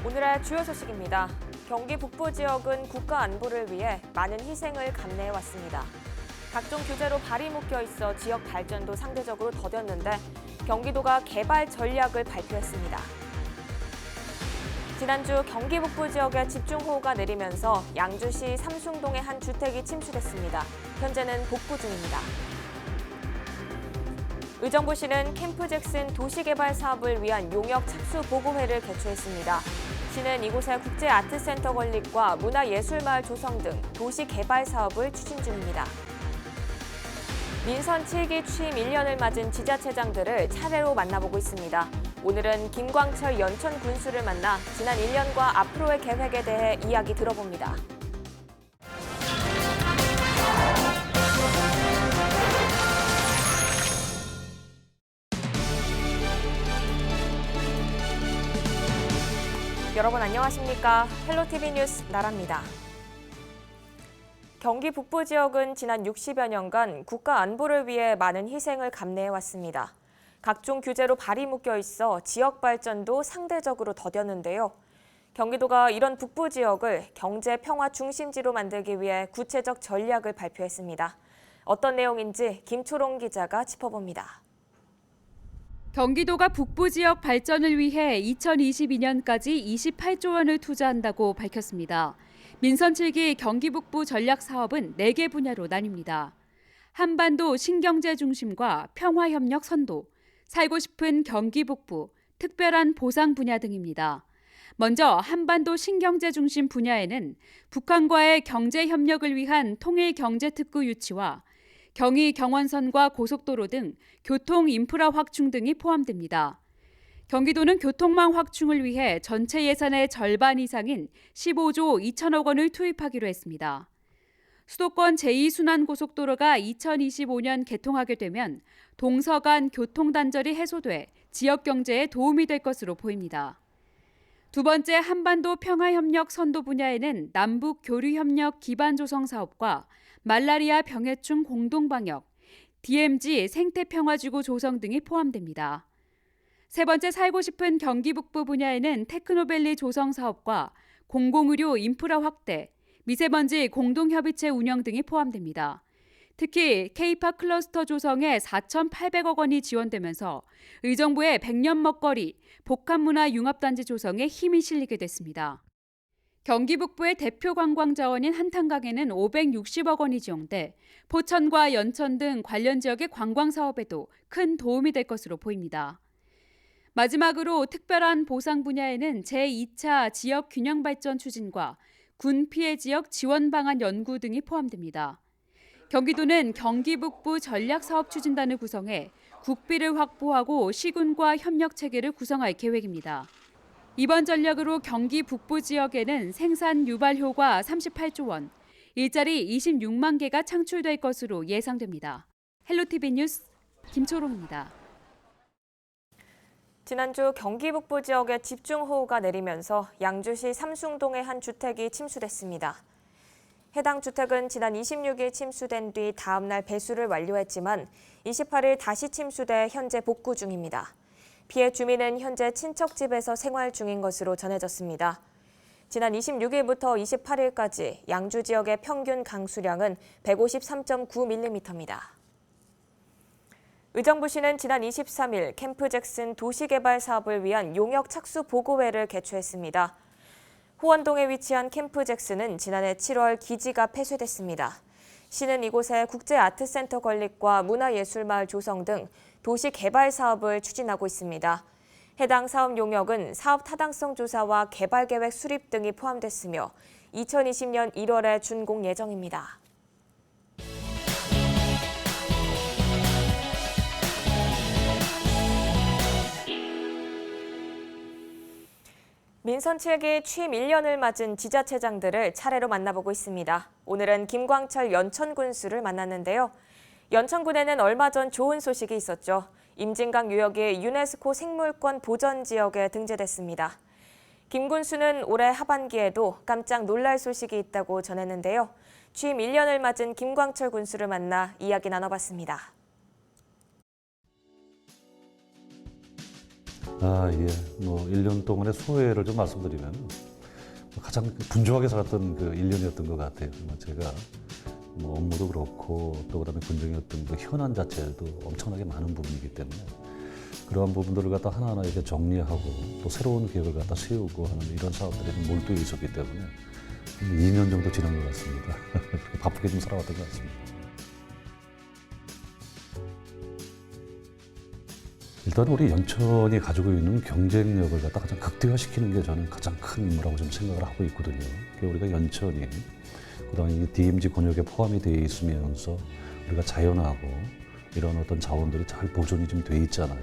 오늘의 주요 소식입니다. 경기 북부 지역은 국가 안보를 위해 많은 희생을 감내해왔습니다. 각종 규제로 발이 묶여 있어 지역 발전도 상대적으로 더뎠는데 경기도가 개발 전략을 발표했습니다. 지난주 경기 북부 지역에 집중호우가 내리면서 양주시 삼숭동의 한 주택이 침수됐습니다. 현재는 복구 중입니다. 의정부시는 캠프 잭슨 도시개발 사업을 위한 용역 착수 보고회를 개최했습니다. 시는 이곳에 국제아트센터 건립과 문화예술마을 조성 등 도시개발 사업을 추진 중입니다. 민선 7기 취임 1년을 맞은 지자체장들을 차례로 만나보고 있습니다. 오늘은 김광철 연천 군수를 만나 지난 1년과 앞으로의 계획에 대해 이야기 들어봅니다. 여러분 안녕하십니까? 헬로티비 뉴스 나라입니다. 경기 북부 지역은 지난 60여 년간 국가 안보를 위해 많은 희생을 감내해왔습니다. 각종 규제로 발이 묶여 있어 지역 발전도 상대적으로 더뎠는데요. 경기도가 이런 북부 지역을 경제 평화 중심지로 만들기 위해 구체적 전략을 발표했습니다. 어떤 내용인지 김초롱 기자가 짚어봅니다. 경기도가 북부 지역 발전을 위해 2022년까지 28조 원을 투자한다고 밝혔습니다. 민선 7기 경기 북부 전략 사업은 4개 분야로 나뉩니다. 한반도 신경제 중심과 평화협력 선도, 살고 싶은 경기 북부, 특별한 보상 분야 등입니다. 먼저 한반도 신경제 중심 분야에는 북한과의 경제 협력을 위한 통일 경제특구 유치와 경의 경원선과 고속도로 등 교통 인프라 확충 등이 포함됩니다. 경기도는 교통망 확충을 위해 전체 예산의 절반 이상인 15조 2천억 원을 투입하기로 했습니다. 수도권 제2순환고속도로가 2025년 개통하게 되면 동서간 교통단절이 해소돼 지역 경제에 도움이 될 것으로 보입니다. 두 번째 한반도 평화협력 선도 분야에는 남북 교류협력 기반 조성 사업과 말라리아 병해충 공동방역, DMZ 생태평화지구 조성 등이 포함됩니다. 세 번째 살고 싶은 경기 북부 분야에는 테크노밸리 조성 사업과 공공의료 인프라 확대, 미세먼지 공동협의체 운영 등이 포함됩니다. 특히 K팝 클러스터 조성에 4,800억 원이 지원되면서 의정부의 백년 먹거리, 복합문화 융합단지 조성에 힘이 실리게 됐습니다. 경기 북부의 대표 관광 자원인 한탄강에는 560억 원이 지원돼 포천과 연천 등 관련 지역의 관광 사업에도 큰 도움이 될 것으로 보입니다. 마지막으로 특별한 보상 분야에는 제2차 지역 균형 발전 추진과 군 피해 지역 지원 방안 연구 등이 포함됩니다. 경기도는 경기 북부 전략 사업 추진단을 구성해 국비를 확보하고 시군과 협력 체계를 구성할 계획입니다. 이번 전략으로 경기 북부 지역에는 생산 유발 효과 38조 원, 일자리 26만 개가 창출될 것으로 예상됩니다. 헬로티비 뉴스 김초롱입니다. 지난주 경기 북부 지역에 집중호우가 내리면서 양주시 삼숭동의 한 주택이 침수됐습니다. 해당 주택은 지난 26일 침수된 뒤 다음 날 배수를 완료했지만 28일 다시 침수돼 현재 복구 중입니다. 피해 주민은 현재 친척 집에서 생활 중인 것으로 전해졌습니다. 지난 26일부터 28일까지 양주 지역의 평균 강수량은 153.9mm입니다. 의정부시는 지난 23일 캠프 잭슨 도시개발 사업을 위한 용역 착수 보고회를 개최했습니다. 호원동에 위치한 캠프 잭슨은 지난해 7월 기지가 폐쇄됐습니다. 시는 이곳에 국제아트센터 건립과 문화예술마을 조성 등 도시개발 사업을 추진하고 있습니다. 해당 사업 용역은 사업 타당성 조사와 개발계획 수립 등이 포함됐으며 2020년 1월에 준공 예정입니다. 민선 7기 취임 1년을 맞은 지자체장들을 차례로 만나보고 있습니다. 오늘은 김광철 연천 군수를 만났는데요. 연천군에는 얼마 전 좋은 소식이 있었죠. 임진강 유역이 유네스코 생물권 보전 지역에 등재됐습니다. 김 군수는 올해 하반기에도 깜짝 놀랄 소식이 있다고 전했는데요. 취임 1년을 맞은 김광철 군수를 만나 이야기 나눠봤습니다. 예. 1년 동안의 소회를 좀 말씀드리면 가장 분주하게 살았던 그 1년이었던 것 같아요. 제가 업무도 그렇고 또 그다음에 군정이었던 그 현안 자체도 엄청나게 많은 부분이기 때문에 그러한 부분들을 갖다 하나하나 이렇게 정리하고 또 새로운 계획을 갖다 세우고 하는 이런 사업들에 좀 몰두해 있었기 때문에 2년 정도 지난 것 같습니다. 바쁘게 좀 살아왔던 것 같습니다. 일단 우리 연천이 가지고 있는 경쟁력을 갖다 가장 극대화시키는 게 저는 가장 큰 임무라고 좀 생각을 하고 있거든요. 우리가 연천이 그다음에 DMZ 권역에 포함이 되어 있으면서 우리가 자연하고 이런 어떤 자원들이 잘 보존이 좀 돼 있잖아요.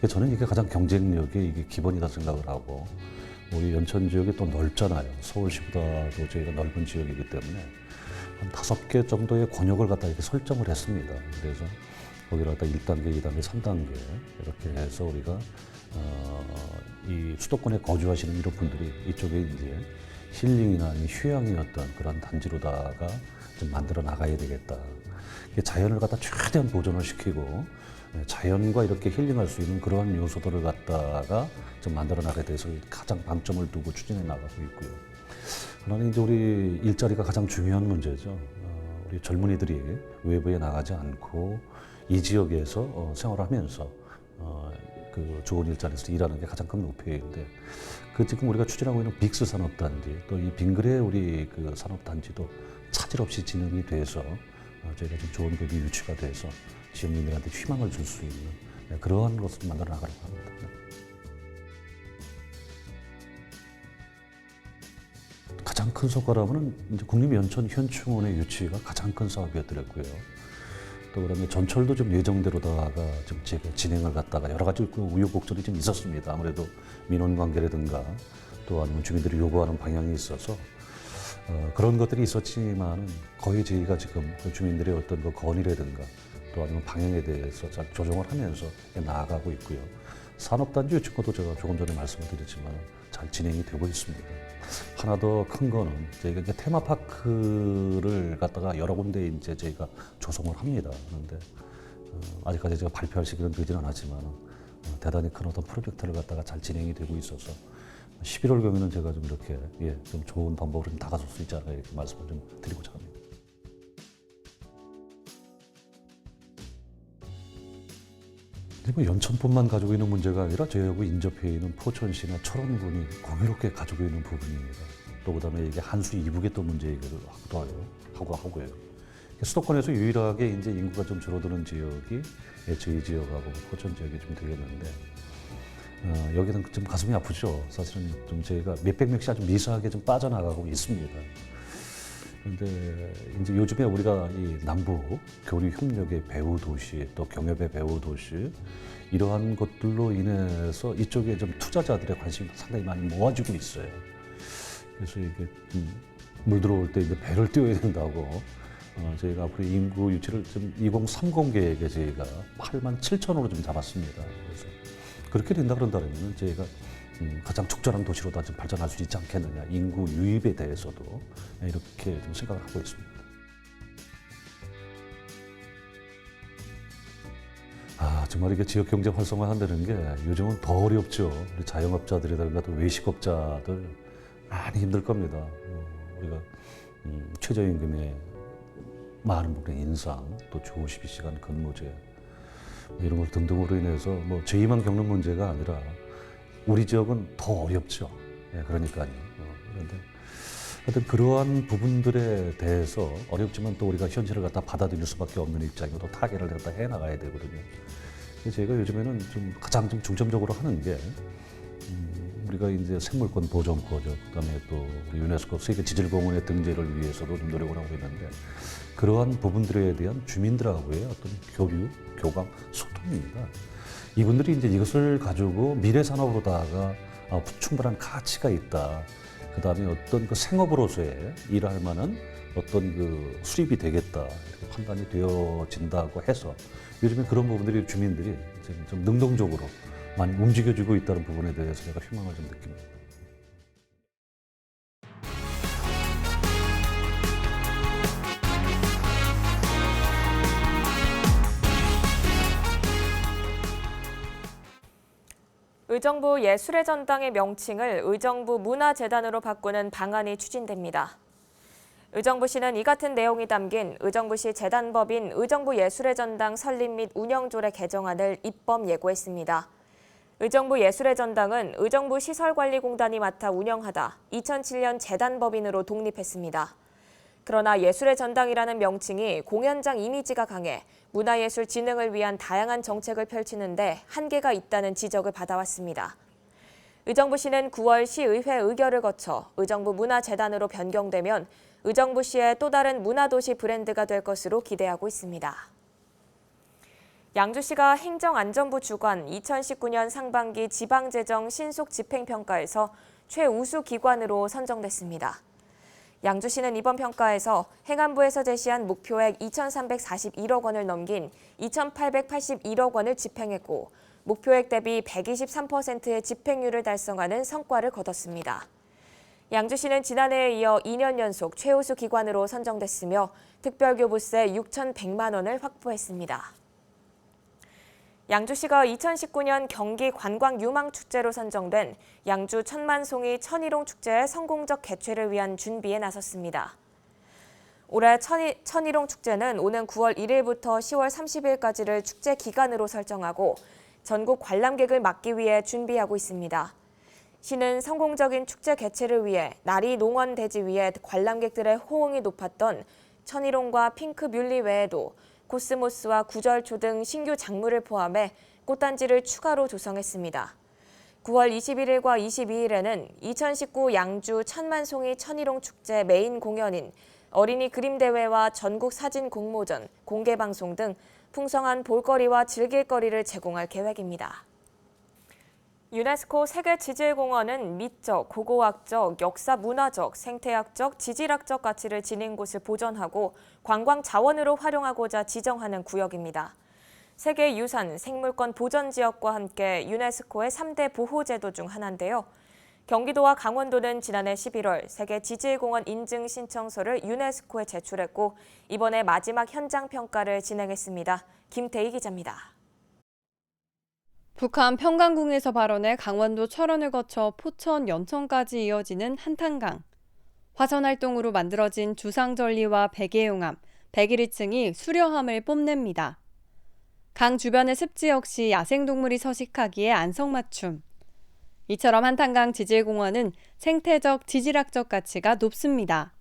저는 이게 가장 경쟁력의 이게 기본이다 생각을 하고 우리 연천 지역이 또 넓잖아요. 서울시보다도 저희가 넓은 지역이기 때문에 한 5개 정도의 권역을 갖다 이렇게 설정을 했습니다. 그래서 거기를 갖다 1단계, 2단계, 3단계 이렇게 해서 우리가 이 수도권에 거주하시는 이런 분들이 이쪽에 이제 힐링이나 휴양의 어떤 그런 단지로다가 좀 만들어 나가야 되겠다. 자연을 갖다 최대한 보존을 시키고 자연과 이렇게 힐링할 수 있는 그러한 요소들을 갖다가 좀 만들어 나가야 돼서 가장 방점을 두고 추진해 나가고 있고요. 하나는 이제 우리 일자리가 가장 중요한 문제죠. 우리 젊은이들이 외부에 나가지 않고 이 지역에서 생활하면서 그 좋은 일자리에서 일하는 게 가장 큰 목표인데 그 지금 우리가 추진하고 있는 빅스 산업단지 또 이 빙그레 우리 그 산업단지도 차질 없이 진행이 돼서 저희가 좀 좋은 급이 유치가 돼서 지역민들한테 희망을 줄 수 있는 그러한 것을 만들어 나가려고 합니다. 가장 큰 성과라면은 이제 국립연천현충원의 유치가 가장 큰 사업이었더랬고요. 또 그다음에 전철도 좀 예정대로다가 좀 진행을 갖다가 여러 가지 우여곡절이 좀 있었습니다. 아무래도 민원 관계라든가 또 아니면 주민들이 요구하는 방향이 있어서 그런 것들이 있었지만 거의 저희가 지금 그 주민들의 어떤 그 건의라든가 또 아니면 방향에 대해서 잘 조정을 하면서 나아가고 있고요. 산업단지 유치권도 제가 조금 전에 말씀을 드렸지만 잘 진행이 되고 있습니다. 하나 더 큰 거는 저희가 이제 테마파크를 갖다가 여러 군데 이제 저희가 조성을 합니다. 그런데 아직까지 제가 발표할 시기는 되지는 않았지만 대단히 큰 어떤 프로젝트를 갖다가 잘 진행이 되고 있어서 11월경에는 제가 좀 이렇게 좀 좋은 방법으로 좀 다가설 수 있지 않을까 이렇게 말씀을 좀 드리고자 합니다. 연천뿐만 가지고 있는 문제가 아니라 저희하고 인접해 있는 포천시나 철원군이 공유롭게 가지고 있는 부분입니다. 또 그다음에 이게 한수 이북의 또 문제이기도 하고요. 수도권에서 유일하게 이제 인구가 좀 줄어드는 지역이 저희 지역하고 포천 지역이 좀 되겠는데 여기는 좀 가슴이 아프죠. 사실은 좀 저희가 몇백 명씩 아주 미세하게 좀 빠져나가고 있습니다. 그런데 이제 요즘에 우리가 이 남북 교류 협력의 배후 도시 또 경협의 배후 도시 이러한 것들로 인해서 이쪽에 좀 투자자들의 관심이 상당히 많이 모아지고 있어요. 그래서 이게 물 들어올 때 이제 배를 띄워야 된다고 저희가 앞으로 인구 유치를 좀 2030 계획에 저희가 8만 7천으로 좀 잡았습니다. 그래서 그렇게 된다 그런다면 저희가 가장 적절한 도시로 다 좀 발전할 수 있지 않겠느냐. 인구 유입에 대해서도 이렇게 좀 생각을 하고 있습니다. 정말 이게 지역 경제 활성화 한다는 게 요즘은 더 어렵죠. 우리 자영업자들이라든가 또 외식업자들 많이 힘들 겁니다. 우리가 최저임금의 많은 부분의 인상, 또 주 52시간 근무제 이런 걸 등등으로 인해서 저희만 겪는 문제가 아니라 우리 지역은 더 어렵죠. 그러니까요. 그런데 하여튼 그러한 부분들에 대해서 어렵지만 또 우리가 현실을 갖다 받아들일 수밖에 없는 입장이고 또 타개를 갖다 해 나가야 되거든요. 제가 요즘에는 좀 가장 좀 중점적으로 하는 게 우리가 이제 생물권 보존법죠. 그다음에 또 우리 유네스코 세계 지질공원의 등재를 위해서도 좀 노력을 하고 있는데 그러한 부분들에 대한 주민들하고의 어떤 교류, 교감, 소통입니다. 이분들이 이제 이것을 가지고 미래 산업으로다가 충분한 가치가 있다. 그다음에 어떤 그 생업으로서의 일할 만한 어떤 그 수입이 되겠다. 이렇게 판단이 되어진다고 해서 요즘에 그런 부분들이 주민들이 지금 좀 능동적으로 많이 움직여주고 있다는 부분에 대해서 제가 희망을 좀 느낍니다. 의정부 예술의 전당의 명칭을 의정부 문화재단으로 바꾸는 방안이 추진됩니다. 의정부시는 이 같은 내용이 담긴 의정부시 재단법인 의정부 예술의 전당 설립 및 운영조례 개정안을 입법 예고했습니다. 의정부 예술의 전당은 의정부 시설관리공단이 맡아 운영하다 2007년 재단법인으로 독립했습니다. 그러나 예술의 전당이라는 명칭이 공연장 이미지가 강해 문화예술 진흥을 위한 다양한 정책을 펼치는데 한계가 있다는 지적을 받아왔습니다. 의정부시는 9월 시의회 의결을 거쳐 의정부 문화재단으로 변경되면 의정부시의 또 다른 문화도시 브랜드가 될 것으로 기대하고 있습니다. 양주시가 행정안전부 주관 2019년 상반기 지방재정 신속집행평가에서 최우수 기관으로 선정됐습니다. 양주시는 이번 평가에서 행안부에서 제시한 목표액 2,341억 원을 넘긴 2,881억 원을 집행했고 목표액 대비 123%의 집행률을 달성하는 성과를 거뒀습니다. 양주시는 지난해에 이어 2년 연속 최우수 기관으로 선정됐으며 특별교부세 6,100만 원을 확보했습니다. 양주시가 2019년 경기 관광유망축제로 선정된 양주 천만송이 천일홍 축제의 성공적 개최를 위한 준비에 나섰습니다. 올해 천일홍 축제는 오는 9월 1일부터 10월 30일까지를 축제 기간으로 설정하고 전국 관람객을 막기 위해 준비하고 있습니다. 시는 성공적인 축제 개최를 위해 나리 농원 대지 위에 관람객들의 호응이 높았던 천일홍과 핑크뮬리 외에도 코스모스와 구절초 등 신규 작물을 포함해 꽃단지를 추가로 조성했습니다. 9월 21일과 22일에는 2019 양주 천만송이 천일홍 축제 메인 공연인 어린이 그림대회와 전국 사진 공모전, 공개방송 등 풍성한 볼거리와 즐길거리를 제공할 계획입니다. 유네스코 세계지질공원은 미적, 고고학적, 역사문화적, 생태학적, 지질학적 가치를 지닌 곳을 보존하고 관광 자원으로 활용하고자 지정하는 구역입니다. 세계유산, 생물권 보전지역과 함께 유네스코의 3대 보호제도 중 하나인데요. 경기도와 강원도는 지난해 11월 세계지질공원 인증 신청서를 유네스코에 제출했고 이번에 마지막 현장 평가를 진행했습니다. 김태희 기자입니다. 북한 평강궁에서 발원해 강원도 철원을 거쳐 포천, 연천까지 이어지는 한탄강. 화산활동으로 만들어진 주상절리와 백예용암, 백일이층이 수려함을 뽐냅니다. 강 주변의 습지 역시 야생동물이 서식하기에 안성맞춤. 이처럼 한탄강 지질공원은 생태적, 지질학적 가치가 높습니다.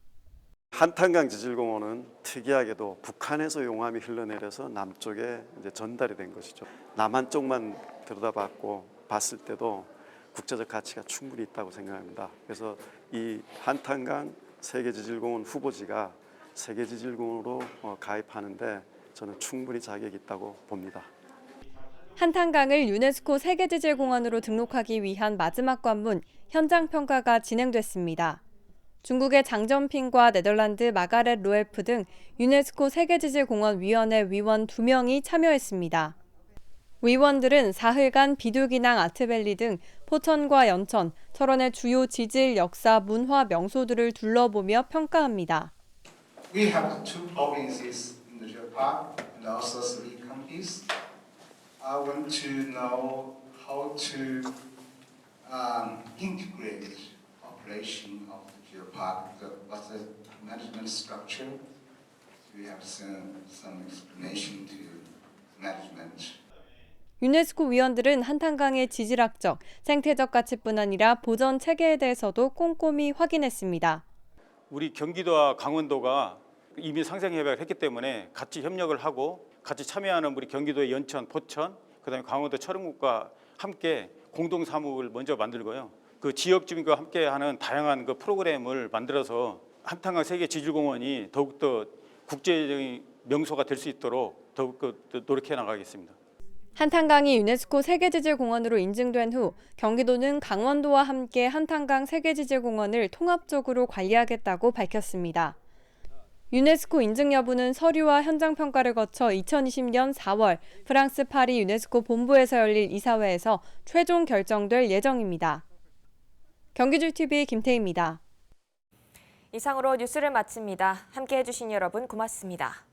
한탄강 지질공원은 특이하게도 북한에서 용암이 흘러내려서 남쪽에 이제 전달이 된 것이죠. 남한 쪽만 들여다봤고 봤을 때도 국제적 가치가 충분히 있다고 생각합니다. 그래서 이 한탄강 세계지질공원 후보지가 세계지질공원으로 가입하는데 저는 충분히 자격이 있다고 봅니다. 한탄강을 유네스코 세계지질공원으로 등록하기 위한 마지막 관문 현장 평가가 진행됐습니다. 중국의 장점핑과 네덜란드 마가렛 로엘프 등 유네스코 세계지질공원위원회 위원 2명이 참여했습니다. 위원들은 사흘간 비둘기낭 아트밸리 등 포천과 연천, 철원의 주요 지질, 역사, 문화 명소들을 둘러보며 평가합니다. We have two provinces in the geopark and also 3 counties. I want to know how to integrate operation of the geopark. What's the management structure? We have some explanation to management. 유네스코 위원들은 한탄강의 지질학적, 생태적 가치뿐 아니라 보전 체계에 대해서도 꼼꼼히 확인했습니다. 우리 경기도와 강원도가 이미 상생협약을 했기 때문에 같이 협력을 하고 같이 참여하는 우리 경기도의 연천, 포천, 그다음에 강원도 철원군과 함께 공동 사무를 먼저 만들고요. 그 지역 주민과 함께하는 다양한 그 프로그램을 만들어서 한탄강 세계지질공원이 더욱더 국제적인 명소가 될 수 있도록 더욱 노력해 나가겠습니다. 한탄강이 유네스코 세계지질공원으로 인증된 후 경기도는 강원도와 함께 한탄강 세계지질공원을 통합적으로 관리하겠다고 밝혔습니다. 유네스코 인증 여부는 서류와 현장 평가를 거쳐 2020년 4월 프랑스 파리 유네스코 본부에서 열릴 이사회에서 최종 결정될 예정입니다. 경기줄TV 김태희입니다. 이상으로 뉴스를 마칩니다. 함께해 주신 여러분 고맙습니다.